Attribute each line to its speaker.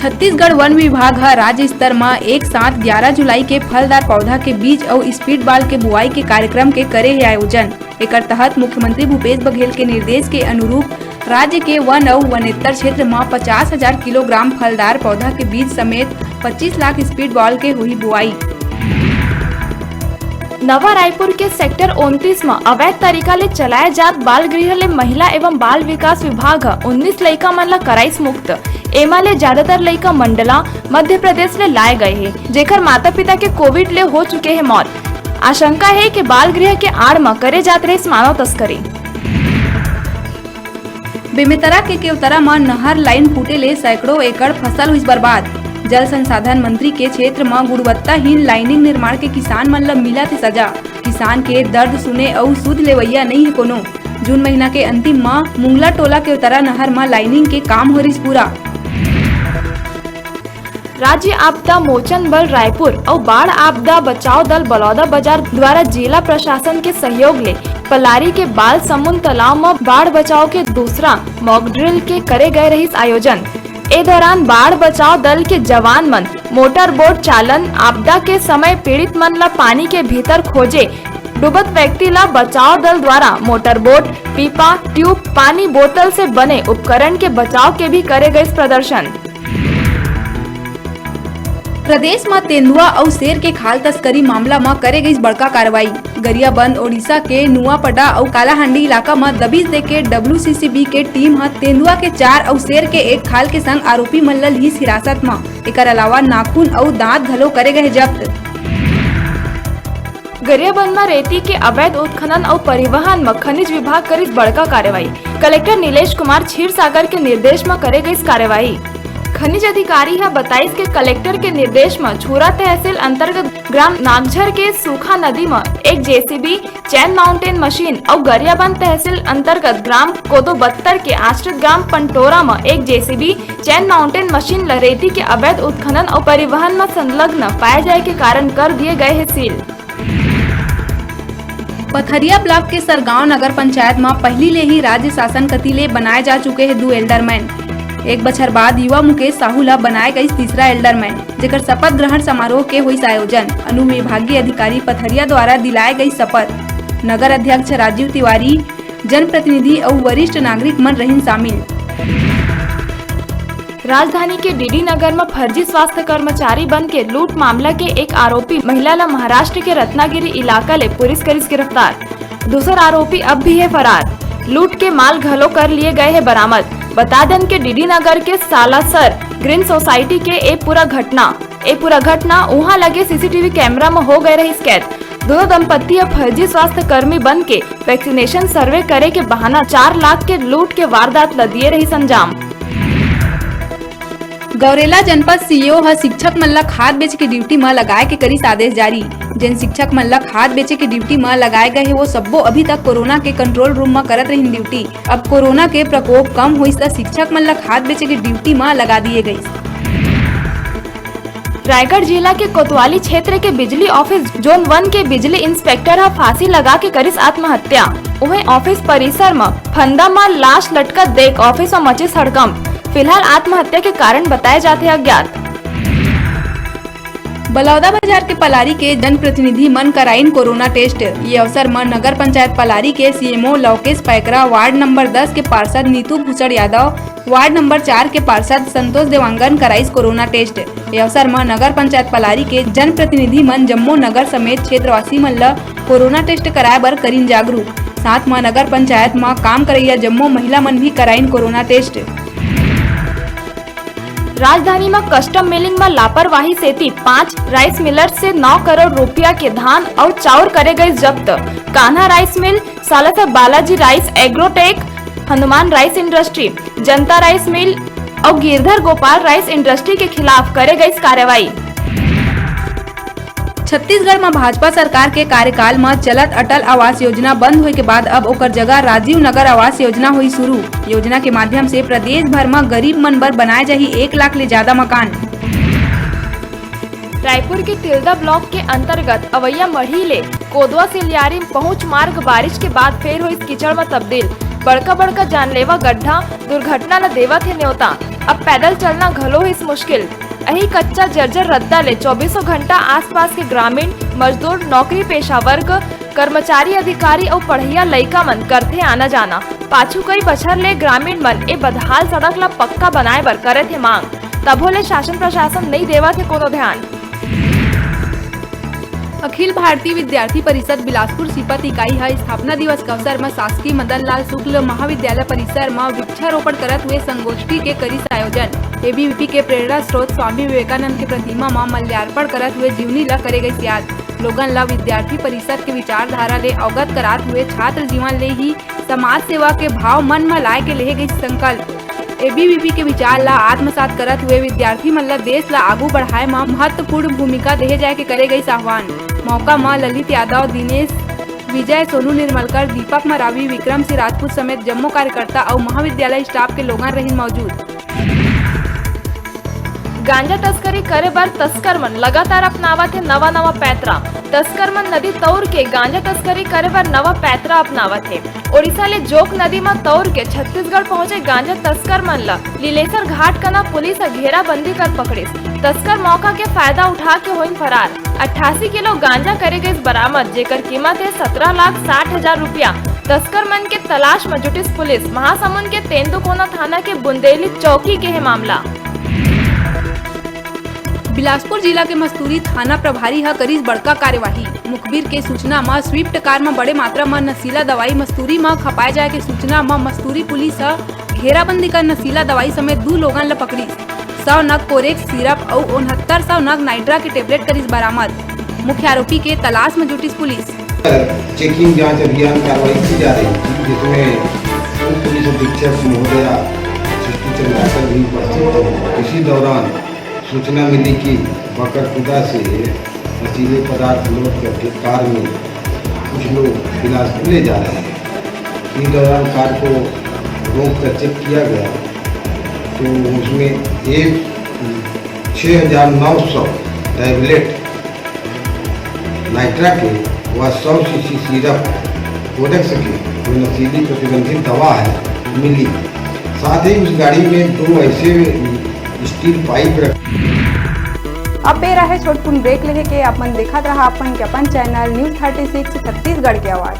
Speaker 1: Chhattisgarh one विभाग ह राज्य स्तर में एक साथ 11 जुलाई के फलदार पौधा के बीज और स्पीड बाल के बुआई के कार्यक्रम के करे है आयोजन। एकर तहत मुख्यमंत्री भूपेश बघेल के निर्देश के अनुरूप राज्य के वन और वनेतर क्षेत्र में 50,000 किलोग्राम फलदार पौधा के बीज समेत 25 लाख स्पीड बॉल के हुई बुआई।
Speaker 2: नवा रायपुर के सेक्टर 29 में अवैध तरीका ले चलाए जात बाल गृह ले महिला एवं बाल विकास विभाग 19 लइका मन ला कराइस मुक्त। एमा ले ज्यादातर लइका मंडला मध्य प्रदेश ले लाए गए हैं, जेकर माता पिता के कोविड ले हो चुके हैं मौत। आशंका है कि बाल गृह के आड़ में करे जात रहे मानव तस्करी।
Speaker 1: बेमेतरा के केवतरा में नहर लाइन फूटे ले सैकड़ों एकड़ फसल हुई बर्बाद। जल संसाधन मंत्री के क्षेत्र में गुणवत्ताहीन लाइनिंग निर्माण के किसान मन ला मिला थे सजा। किसान के दर्द सुने और सुध लेवैया नहीं है कोनो। जून महीना के अंतिम में मुंगला टोला केवतरा नहर में लाइनिंग के काम हो रही पूरा।
Speaker 2: राज्य आपदा मोचन बल रायपुर और बाढ़ आपदा बचाव दल बलौदा बाजार द्वारा जिला प्रशासन के सहयोग ले पलारी के बाल समुद्र तालाब में बाढ़ बचाव के दूसरा मॉक ड्रिल के करे गए रही आयोजन। ए दौरान बाढ़ बचाव दल के जवान मन मोटर बोट चालन आपदा के समय पीड़ित मन ला पानी के भीतर खोजे। डूबत व्यक्ति ला बचाव दल द्वारा मोटर बोट, पीपा, ट्यूब, पानी बोतल से बने उपकरण के बचाव के भी करे गए प्रदर्शन।
Speaker 1: प्रदेश में तेंदुआ और शेर के खाल तस्करी मामला में करे गई बड़का कार्रवाई। गरियाबंद ओडिशा के नुआपड़ा और कालाहांडी इलाका में दबिश दे के WCCB के टीम तेंदुआ के 4 और शेर के 1 खाल के संग आरोपी मन ला लीस हिरासत में। एकर अलावा नाखून और दांत घलो करे गए जब्त।
Speaker 2: गरियाबंद में रेती के अवैध उत्खनन और परिवहन में खनिज विभाग करी बड़का कार्रवाई। कलेक्टर नीलेश कुमार क्षीरसागर के निर्देश में करे गई कार्रवाई। खनिज अधिकारी है 22 के कलेक्टर के निर्देश में छुरा तहसील अंतर्गत ग्राम नागझर के सूखा नदी में एक JCB, चैन माउंटेन मशीन और गरियाबंद तहसील अंतर्गत ग्राम कोदोबत्तर के आश्रित ग्राम पंटोरा में एक JCB, चैन माउंटेन मशीन रेती के अवैध उत्खनन और परिवहन में संलग्न पाए जाए के कारण कर दिए गए हैं सील।
Speaker 1: पथरिया ब्लॉक के सरगांव नगर पंचायत में पहली ले ही राज्य शासन कति ले बनाए जा चुके हैं 2 एल्डरमैन। एक बछर बाद युवा मुकेश साहू ला बनाए गई तीसरा एल्डरमैन, जेकर शपथ ग्रहण समारोह के हुई आयोजन। अनुविभागीय अधिकारी पथरिया द्वारा दिलाए गई शपथ। नगर अध्यक्ष राजीव तिवारी, जनप्रतिनिधि और वरिष्ठ नागरिक मन रहीन शामिल।
Speaker 2: राजधानी के डीडी नगर में फर्जी स्वास्थ्य कर्मचारी बन के लूट मामला के एक आरोपी महिला ला महाराष्ट्र के रत्नागिरी इलाका ले पुलिस करिस गिरफ्तार। दूसरा आरोपी अब भी है फरार। लूट के माल घलो कर लिए गए है बरामद। बता दें कि डीडी नगर के सालासर ग्रीन सोसाइटी के ए पूरा घटना वहाँ लगे CCTV कैमरा में हो गए रही कैद। दोनों दंपत्ति फर्जी स्वास्थ्य कर्मी बन के वैक्सीनेशन सर्वे करे के बहाना 4 लाख के लूट के वारदात ल दिए रही अंजाम।
Speaker 1: गौरेला जनपद CEO शिक्षक मन ला खाद बेचे के ड्यूटी में लगाए के करीस आदेश जारी। जिन शिक्षक मन ला खाद बेचे के ड्यूटी में लगाए गए है वो सब्बो अभी तक कोरोना के कंट्रोल रूम में करत रही ड्यूटी। अब कोरोना के प्रकोप कम हुई तो शिक्षक मन ला खाद बेचे के ड्यूटी में लगा दिए गयी।
Speaker 2: रायगढ़ जिला के कोतवाली क्षेत्र के बिजली ऑफिस जोन 1 के बिजली इंस्पेक्टर फांसी लगा के करिस आत्महत्या। वहीं ऑफिस परिसर में फंदा में लाश लटकत देख ऑफिस में मचे हड़कंप। फिलहाल आत्महत्या के कारण बताए जाते अज्ञात।
Speaker 1: बलौदा बाजार के पलारी के जनप्रतिनिधि मन कराइन कोरोना टेस्ट। ये अवसर में नगर पंचायत पलारी के CMO लौकेश पैकरा, वार्ड नंबर 10 के पार्षद नीतू भूषण यादव, वार्ड नंबर 4 के पार्षद संतोष देवांगन कराइस कोरोना टेस्ट। ये अवसर में नगर पंचायत पलारी के जनप्रतिनिधि मन जम्मू नगर समेत क्षेत्रवासी मन ला कोरोना टेस्ट कराए बर करीन जागरूक। साथ में नगर पंचायत में काम करैया जम्मू महिला मन भी कराइन कोरोना टेस्ट।
Speaker 2: राजधानी में कस्टम मिलिंग में लापरवाही से 5 राइस मिलर्स से 9 करोड़ रुपया के धान और चाउर करे गए जब्त। Kanha rice mill, Salasar Balaji rice agrotech, Hanuman rice industry, जनता राइस मिल और गिरधर गोपाल राइस इंडस्ट्री के खिलाफ करे गई कार्रवाई।
Speaker 1: छत्तीसगढ़ में भाजपा सरकार के कार्यकाल में चलत अटल आवास योजना बंद होए के बाद अब ओकर जगह राजीव नगर आवास योजना हुई शुरू। योजना के माध्यम से प्रदेश भर में गरीब मन बर बनाए जाही 1 लाख ले ज्यादा मकान।
Speaker 2: रायपुर के तिल्दा ब्लॉक के अंतर्गत अवैया मढ़ी ले कोदवा से लियारी पहुंच मार्ग बारिश के बाद फिर हुई कीचड़ में तब्दील। बड़का जानलेवा गड्ढा दुर्घटना न देवत है न्योता। अब पैदल चलना घलो ही मुश्किल। यही कच्चा जर्जर रद्दा ले 24 घंटा आसपास के ग्रामीण मजदूर, नौकरी पेशा वर्ग, कर्मचारी, अधिकारी और पढ़िया लइका मन करथे आना जाना। पाछू कई बछर ले ग्रामीण मन ए बदहाल सड़क ला पक्का बनाए बर करे थे मांग, तभो ले शासन प्रशासन नहीं देवा थे कोनो ध्यान।
Speaker 1: अखिल भारतीय विद्यार्थी परिषद बिलासपुर सीपत इकाई है स्थापना दिवस के अवसर में शासकीय मदन लाल शुक्ल महाविद्यालय परिसर में वृक्षारोपण करत हुए संगोष्ठी के करिस आयोजन। एबीवीपी के प्रेरणा स्रोत स्वामी विवेकानंद के प्रतिमा में माल्यार्पण करत हुए जीवनी ला करे गई याद। लोगन ला विद्यार्थी परिषद के विचारधारा ले अवगत करात हुए छात्र जीवन ले ही समाज सेवा के भाव मन में लाए के ले गई संकल्प। एबीवीपी के विचार ला आत्मसात करत हुए विद्यार्थी मन ला देश ला आगू बढ़ाए में महत्वपूर्ण भूमिका देहे जाए के करे गई आह्वान। मौका में ललित यादव, दिनेश, विजय, सोनू निर्मलकर, दीपक मरावी, विक्रम सिंह राजपूत समेत जम्मू कार्यकर्ता और महाविद्यालय स्टाफ के लोगन रही मौजूद।
Speaker 2: गांजा तस्करी करे बर तस्कर मन लगातार अपनावत है नवा पैतरा। तस्कर मन नदी तौर के गांजा तस्करी करे बर नवा पैतरा अपनावत है। ओडिशा ले जोक नदी में तौर के छत्तीसगढ़ पहुंचे गांजा तस्कर मन ला लीलेसर घाट कना पुलिस घेराबंदी कर पकड़िस। तस्कर मौका के फायदा उठा के होइन फरार। 88 किलो गांजा करे गए बरामद, जेकर कीमत है 17,60,000 रुपया। तस्कर मन के तलाश में जुटिस पुलिस। महासमुंद के तेंदुकोना थाना के बुंदेली चौकी के है मामला।
Speaker 1: बिलासपुर जिला के मस्तूरी थाना प्रभारी ह करीस बड़का कार्यवाही। मुखबिर के सूचना में स्विफ्ट कार में बड़े मात्रा में नशीला दवाई मस्तूरी में खपाए जाए के सूचना में मस्तूरी पुलिस घेराबंदी कर नशीला दवाई समेत 2 लोगन ला पकड़ी। 100 नग कोरेक्स सिरप और 6900 नग नाइट्रा के टेबलेट करीस बरामद। मुख्य आरोपी के तलाश में जुटी पुलिस।
Speaker 3: चेकिंग जांच अभियान कार्रवाई की जा रही थी, जिसमें पुलिस अधीक्षक महोदया सृष्टि चंद्राकर भी उपस्थित थे। इसी दौरान सूचना मिली कि बकरपुदा से नशीले पदार्थ लोड करके कार में कुछ लोग बिलासपुर ले जा रहे हैं। इस दौरान कार को रोक कर चेक किया गया तो उसमें एक 6,900 टैबलेट नाइट्रा के व 100 सीसी सिरप कोडेक्स की जो नशीली प्रतिबंधित दवा है मिली। साथ ही उस गाड़ी में 2 ऐसे स्टील पाइप
Speaker 1: अब बेरा है छोटकुन ब्रेक लेके अपन देखत रहा अपन चैनल न्यूज़ 36 छत्तीसगढ़ के आवाज।